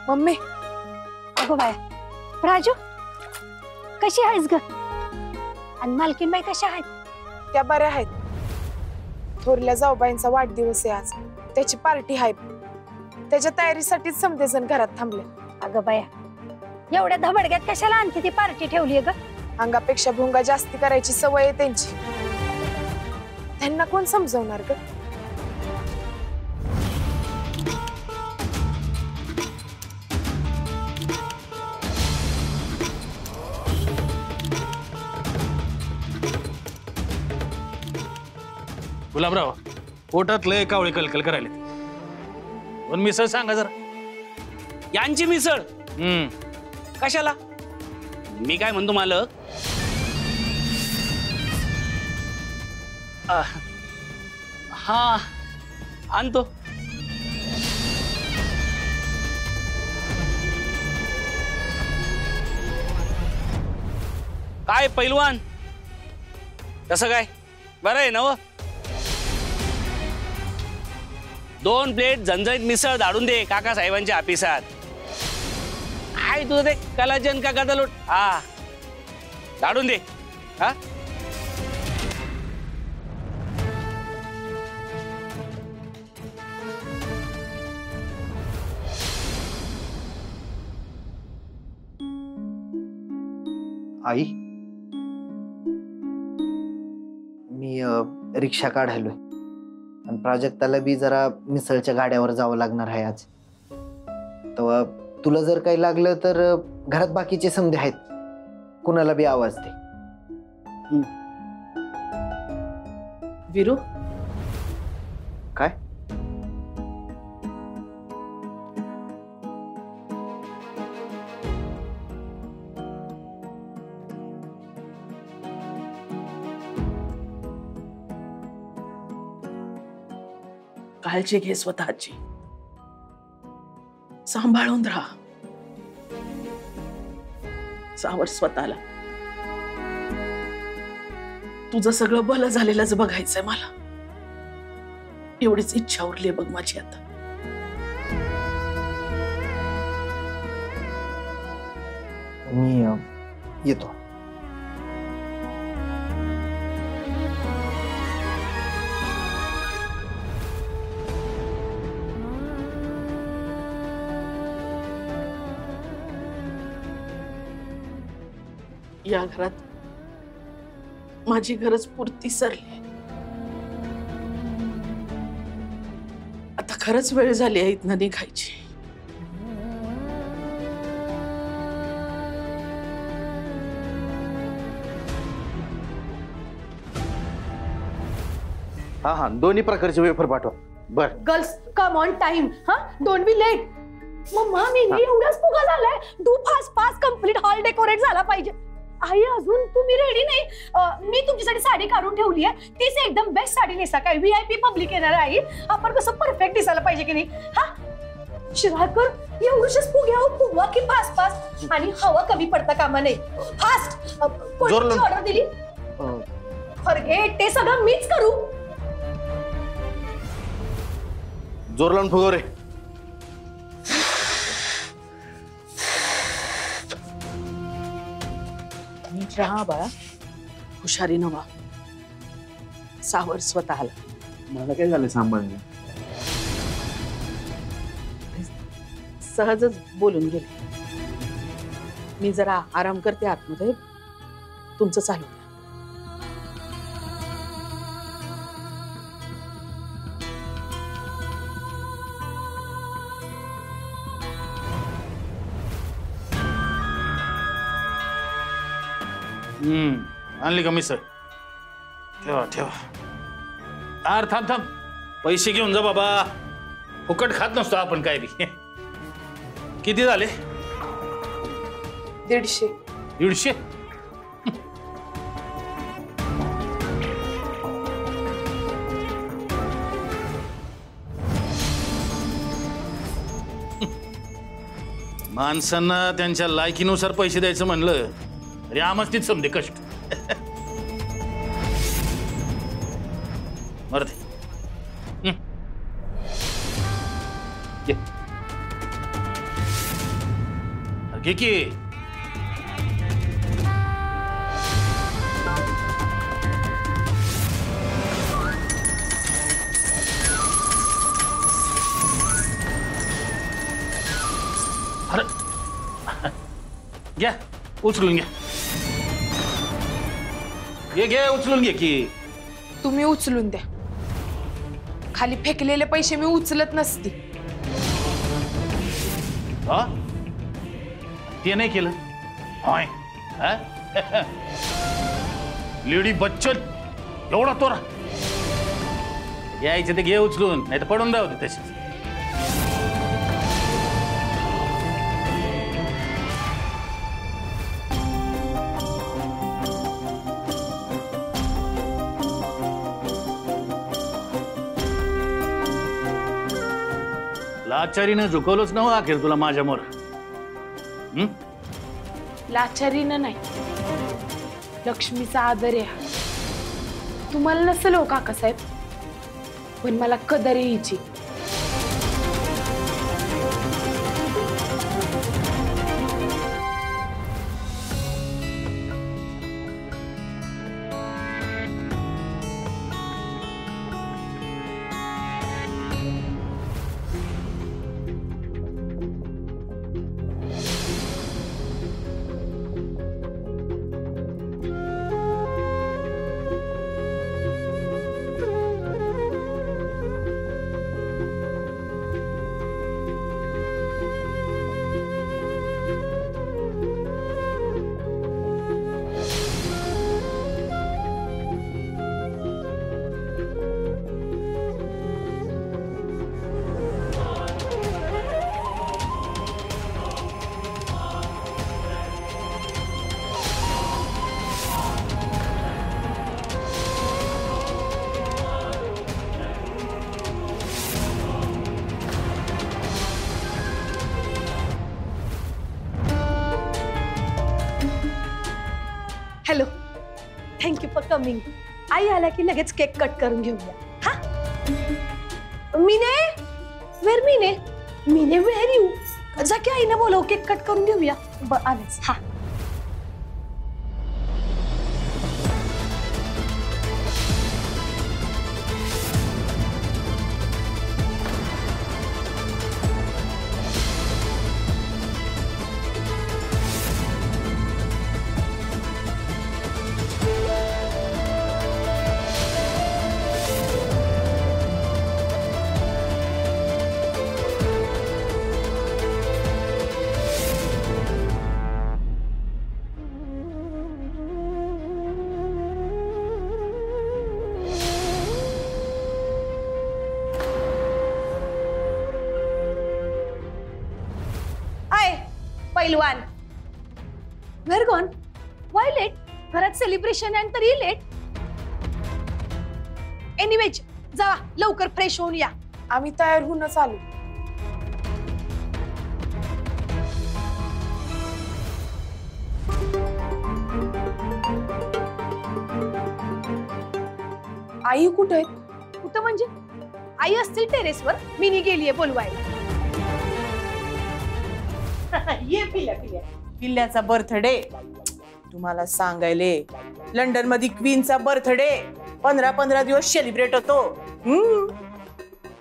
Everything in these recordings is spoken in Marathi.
मम्मी अगो बाय राजू कशी आहेस ग आणि मालकीन बाई कशा आहेत? त्या बऱ्या आहेत. थोरल्या जाऊबाईंचा वाढदिवस आहे आज, त्याची पार्टी आहे. त्याच्या तयारीसाठीच समजेजण घरात थांबले. अगं बाया एवढ्या धबडग्यात कशाला आणखी ती पार्टी ठेवली ग? अंगापेक्षा भोंगा जास्ती करायची सवय आहे त्यांची. त्यांना कोण समजवणार ग? गुलाबराव पोटात लय कावळे कलकल करायले. पण मिसळ सांगा जरा. यांची मिसळ कशाला? मी काय म्हणतो मालक, हा आणतो. काय पैलवान कसं काय बरं आहे ना? 2 प्लेट झणझणीत मिसळ धाडून दे काका साहेबांच्या ऑफिसात. काय तुझं ते कलाजन का गदलोट हा धाडून दे. हा आई मी रिक्षा काढायलोय आणि प्राजक्ताला बी जरा मिसळच्या गाड्यावर जावं लागणार आहे आज. तेव्हा तुला जर काही लागलं तर घरात बाकीचे समधे आहेत, कुणाला बी आवाज दे. विरू काय? काळजी घे स्वतःची, सांभाळून राहा, सावर स्वतःला. तुझं सगळं भलं झालेलंच बघायचंय मला, एवढीच इच्छा उरली बघ माझी आता. मी येतो. या घरात माझी गरज पुरती सरली. आता खरंच वेळ झाली आहे इथनं निघायची. हा हा, दोन्ही प्रकारचे वेफर पाठवा. बर गर्ल्स कम ऑन टाइम. हा डोंट बी लेट. मम्मा मी एवढाच फुगा झालाय. Do fast fast complete hall decorate झाला पाहिजे. आई अजून तुम्ही रेडी नाही? मी तुमच्यासाठी साडी काढून ठेवली आहे. तीच एकदम बेस्ट साडी नेसा. काय VIP पब्लिक येणार आहे. आपण कसं परफेक्ट दिसायला पाहिजे की नाही? हा शिराकर एवढंच फुग्या फुगवा की फास्ट फास्ट. आणि हवा कमी पडता कामा नाही. फास्ट. कोणती ऑर्डर दिली? फॉरगेट ते सगळं मीच करू. जोर लावून फुगव रे. नीट राहा बाळा, हुशारीनं वा, सावर स्वतःला. मला काय झालं सांभाळणं? सहजच बोलून गेले. मी जरा आराम करते आतमध्ये, तुमचं चालू द्या. आणली का मिसळ? ठेवा ठेवा. आर थांब थांब, पैसे घेऊन जा बाबा. फुकट खात नसतो आपण काय बी. किती झाले? 150. 150? माणसांना त्यांच्या लायकीनुसार पैसे द्यायचं म्हणलं तरी आमच तीच समजे कष्ट. मरते. घे की. अरे घ्या उचलून घ्या. घे उचलून घे की. तुम्ही उचलून द्या. खाली फेकलेले पैसे मी उचलत नसते. हा ते नाही केलं होय. लेडी बच्चन एवढा तोरा घ्यायचे ते घे उचलून, नाही तर पडून राहू दे तशीच. लाचारीनं झुकवलंच नव्ह अखेर तुला माझ्या मोर. लाचारीनं नाही, लक्ष्मीचा आदर आहे हा. तुम्हाला नसेल हो काकासाहेब, पण मला कदर आहे हिची. Hello, thank you for coming. आई आल्या की लगेच केक कट करून घेऊया. हा मीने, वेर मीने, मीने वेर यू. जा की आईने बोलव, केक कट करून घेऊया. आलेच. हा पैलवान, वेर गॉन? Why late? घरात सेलिब्रेशन आहे तरी लेट. एनिवेज जावा लवकर फ्रेश होऊन या. आम्ही तयार होऊनच आलो. आई कुठे आहे? कुठं म्हणजे? आई असतील टेरेसवर, मिनी गेलीये बोलवायला. ये पिल्ल्याचा बर्थडे तुम्हाला सांगायले. लंडन मध्ये क्वीनचा बर्थडे 15-15 दिवस सेलिब्रेट होतो.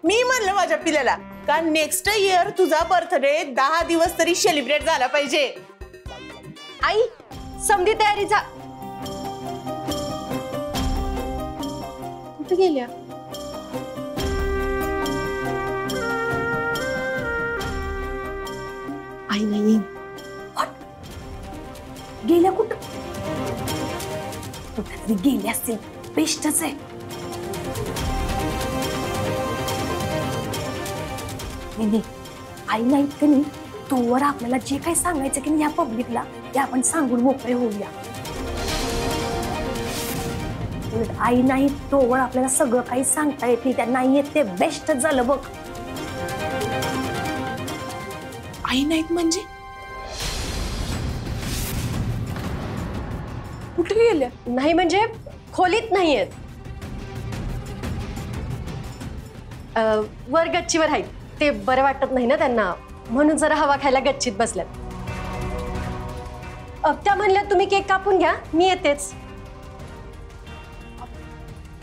मी म्हणलं माझ्या पिल्ल्याला का नेक्स्ट इयर तुझा बर्थडे 10 दिवस तरी सेलिब्रेट झाला पाहिजे. आई समधी तयारीचा. कुठे गेल्या? आई नाही. गेल्या कुठं? कुठेतरी गेल्या असतील. बेस्टच आहे. आई नाहीत का नाही, तोवर आपल्याला जे काही सांगायचं की या पब्लिकला ते आपण सांगून मोकळे होऊया. आई नाही तोवर आपल्याला सगळं काही सांगता येत नाही. त्या नाही येत ते बेस्टच झालं बघ. आई नाहीत म्हणजे? कुठे गेल्या? नाही म्हणजे खोलीत नाहीयेत. वर गच्चीवर आहेत. ते बरं वाटत नाही ना त्यांना, म्हणून जरा हवा खायला गच्चीत बसल्यात. त्या म्हणल्या तुम्ही केक कापून घ्या, मी येतेच.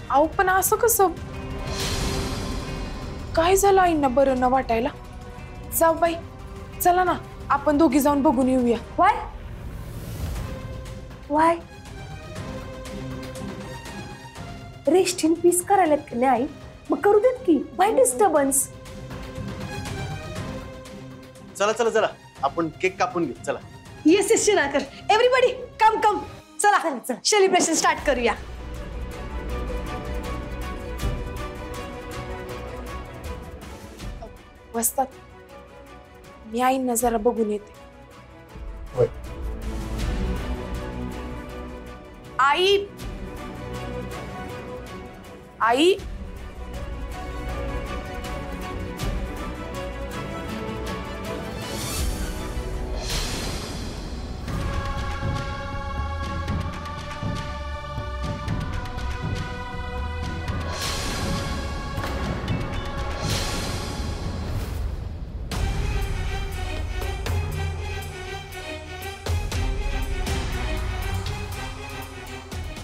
अहो पण असं कसं? काय झालं आईंना बरं न वाटायला? जाऊ बाई, चला ना आपण दोघी जाऊन बघून येऊया. Y Y rest in peace करायला की नाही आई? मग करू देत की, बाय डिस्टर्बन्स. चला चला चला आपण केक कापून घेऊ चला. येस येस शिनाकर, एव्हरीबडी कम कम. चला चला सेलिब्रेशन स्टार्ट करूया. वस्तात, मी आईंना जरा बघून येते. होय. आई आई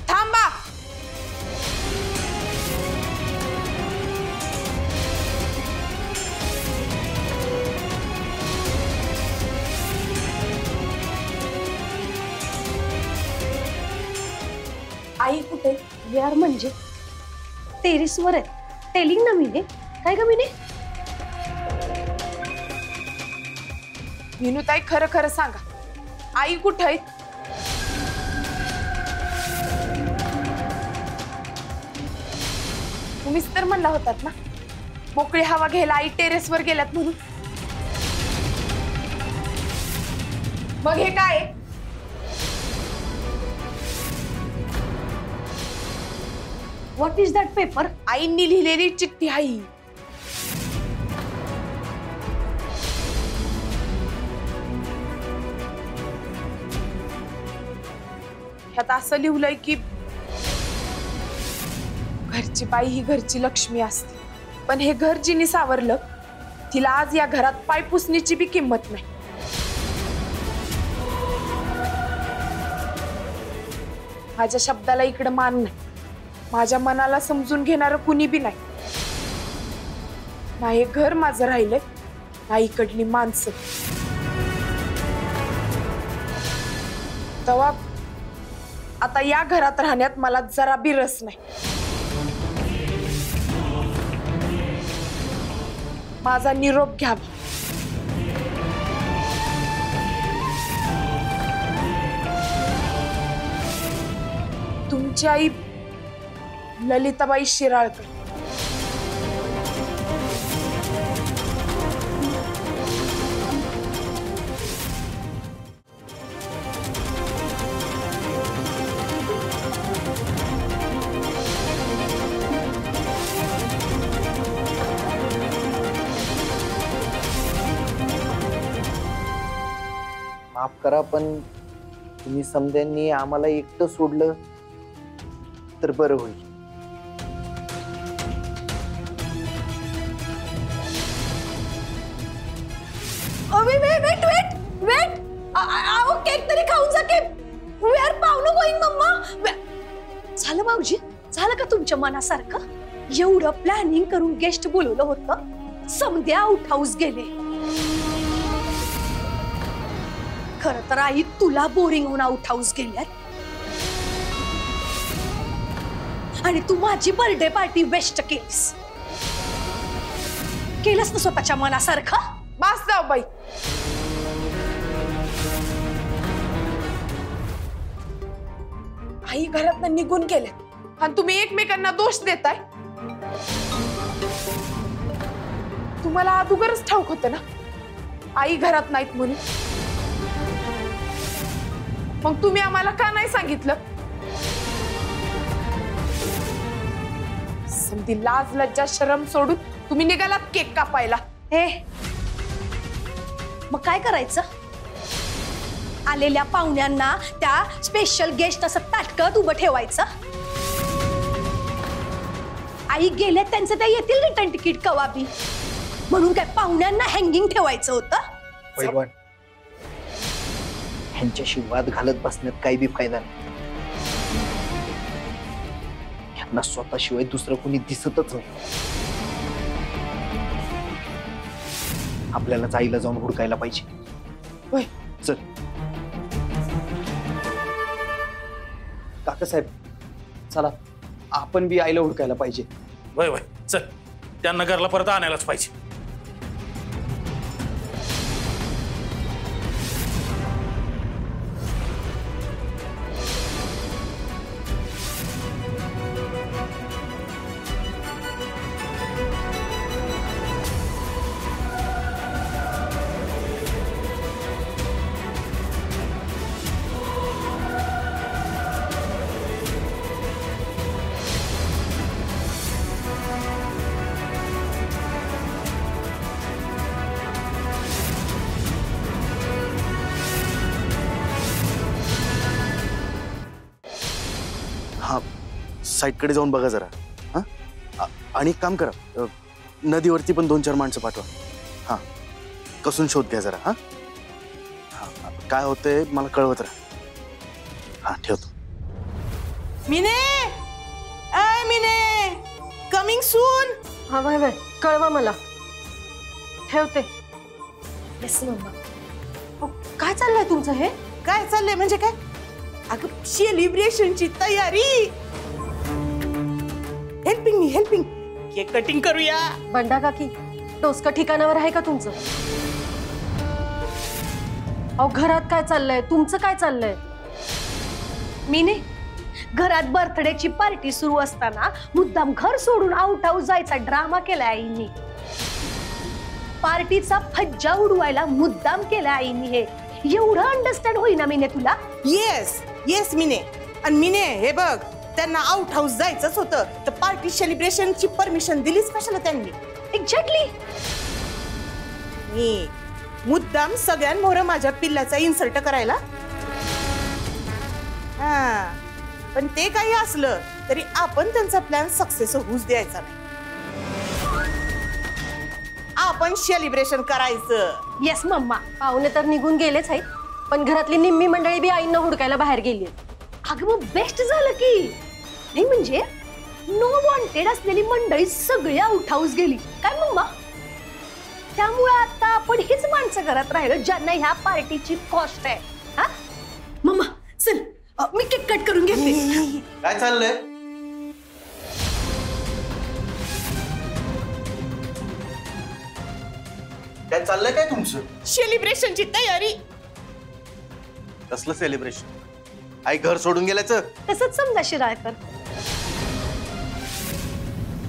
थांबा. आई कुठे? यार म्हणजे टेरिसवर आहे. टेलिंग ना मीने. काय ग मीने? विनुताई खरं खरं सांगा, आई कुठे आहेत? तुम्हीच तर म्हणला होतात ना मोकळी हवा घ्यायला आई टेरेसवर गेल्यात म्हणून. मग हे काय? What is that paper? आईंनी लिहिलेली चिठ्ठी आई. ह्यात असं लिहिलंय की घरची बाई ही घरची लक्ष्मी असते, पण हे घर जिने सावरलं तिला आज या घरात पाय पुसण्याची बी किंमत नाही. माझ्या शब्दाला इकडे मान नाही, माझ्या मनाला समजून घेणारं कुणी बी नाही. ना हे घर माझं राहिलंय, ना इकडली माणसं. तेव्हा आता या घरात राहण्यात मला जरा बी रस नाही. माझा निरोप घ्यावा. तुमची आई ललिताबाई शिराळकर. माफ करा, पण तुम्ही समद्यांनी आम्हाला एकटं सोडलं तर बरं होईल. Wait wait wait. आओ केक तरी खाऊन जा की. वी आर पाहुणं गोईंग मम्मा. झालं भाऊजी, झालं का तुमच्या मनासारखं? एवढं प्लॅनिंग करून गेस्ट बोलवलं होतं, समध्या आउट हाऊस गेले. खरं तर आई तुला बोरिंग होऊन आउट हाऊस गेल्यात आणि तू माझी बर्थडे पार्टी वेस्ट केलीस. केलंस ना स्वतःच्या मनासारखं. बस जाऊ बाई. आई घरात निघून गेले आणि तुम्ही एकमेकांना दोष देताय. तुम्हाला अगोदरच ठाऊक होतं ना आई घरात नाहीत म्हणून. मग तुम्ही आम्हाला का नाही सांगितलं? समधी लाज लज्जा शरम सोडून तुम्ही निघालात केक कापायला. हे मग काय करायचं? आलेल्या पाहुण्यांना त्या स्पेशल गेस्ट असं ताटकत उभं ठेवायचं. आई गेले त्यांचं त्या येतील रिटर्न तिकीट कवाबी म्हणून काय पाहुण्यांना हँगिंग ठेवायचं होतं? पैलवान, ह्यांच्याशी वाद घालत बसण्यात काही बी फायदा नाही. ह्यांना स्वतःशिवाय दुसरं कोणी दिसतच नाही. आपल्याला आईला जाऊन हुडकायला पाहिजे. होय चल. काकासाहेब चला आपण बी आईला हुडकायला पाहिजे. वय वय चल, त्या नगरला परत आणायलाच पाहिजे. हा साईडकडे जाऊन बघा जरा. हा आणि एक काम करा, नदीवरती पण 2-4 माणसं पाठवा. हा कसून शोध घ्या जरा. हा काय होतंय मला कळवत राहा. हा ठेवतो. मिने, आय मिने, कमिंग सून. हा बाय बाय, कळवा मला. ठेवते. Yes mama. काय चाललंय तुमचं हे? काय चाललंय म्हणजे काय? अगं सेलिब्रेशनची तयारी. हेल्पिंग केक कटिंग करूया. बंडा काकी, डोसकं ठिकाणावर आहे का तुमचं? अहो घरात काय चाललंय? तुमचं काय चाललंय? मीने, घरात बर्थडेची पार्टी सुरू असताना मुद्दाम घर सोडून आउट हाऊस जायचा ड्रामा केला आईनी. पार्टीचा फज्जा उडवायला मुद्दाम केला आईनी. हे एवढं अंडरस्टँड होईना मीने तुला? येस मिने. आणि मिने हे बघ, त्यांना आउट हाऊस जायचंच होतं तर पार्टी सेलिब्रेशनची परमिशन दिलीच कशाला त्यांनी? एक्झॅक्टली. मी मुद्दाम सगळ्यांमोर माझ्या पिल्लाचा इन्सल्ट करायला. हा पण ते काही असलं तरी आपण त्यांचा प्लॅन सक्सेस होऊच द्यायचा नाही. आपण सेलिब्रेशन करायचं. Yes mama. पाहुणे तर निघून गेलेच आहेत, पण घरातली निम्मी मंडळी बी आईंना हुडकायला बाहेर गेली. अगं मग बेस्ट झालं की. नाही म्हणजे नो वॉन्टेड असलेली मंडळी सगळी आउट हाऊस गेली काय मम्मा? त्यामुळे आता आपण हीच माणसं घरात राहिलो ज्यांना ह्या पार्टीची कॉस्ट आहे. हा मम्मा चल, मी केक कट करून घेते. काय चाललंय? काय चाललंय काय तुमचं? सेलिब्रेशनची तयारी. कसलं सेलिब्रेशन? आई घर सोडून गेल्याचं? तसंच समजा शिराळकर.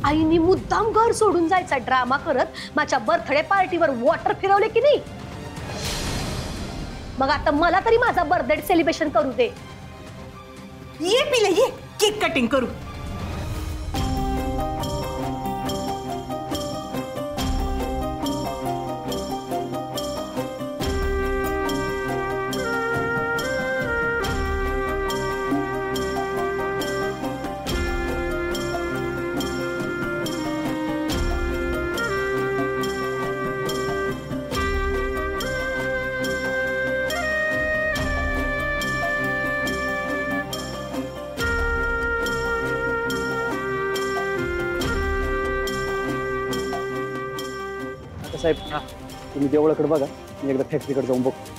आईनी मुद्दाम घर सोडून जायचा ड्रामा करत माझ्या बर्थडे पार्टीवर वॉटर फिरवले की नाही. मग आता मला तरी माझा बर्थडे सेलिब्रेशन करू दे. ये पिले ये, केक कटिंग करू. साहेब तुम्ही देवळाकडे बघा, मी एकदा फॅक्टरीकडे जाऊन बघतो.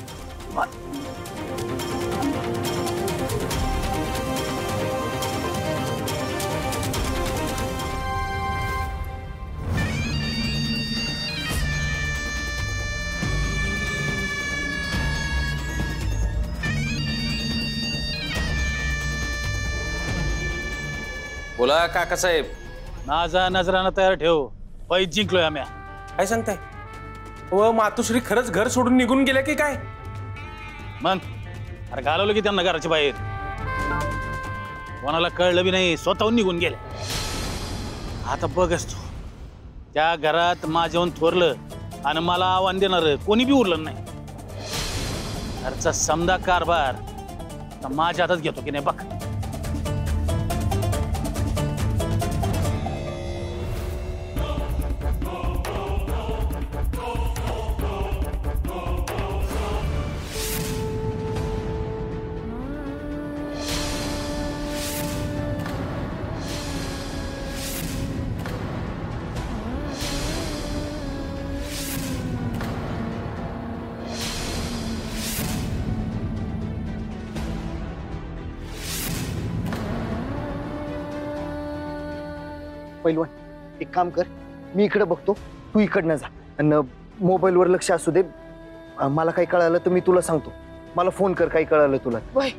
बोला काकासाहेब. माझा नजरानं तयार ठेव. पैज जिंकलोय आम्ही. काय सांगताय? व मातोश्री खरंच घर सोडून निघून गेल्या की काय? मग अरे घालवलं की त्यांना घराच्या बाहेर. कोणाला कळलं बी नाही, स्वतःहून निघून गेले. आता बघच तू, त्या घरात माझ्याहून थोरलं आणि मला आव्हान देणार कोणी बी उरलं नाही. घरचा समजा कारभार माझ्या हातात घेतो की नाही बघ. पैलवान एक काम कर, मी इकडे बघतो, तू इकडनं जा आणि मोबाईलवर लक्ष असू दे. मला काही कळालं तर मी तुला सांगतो. मला फोन कर काही कळालं तुला. वय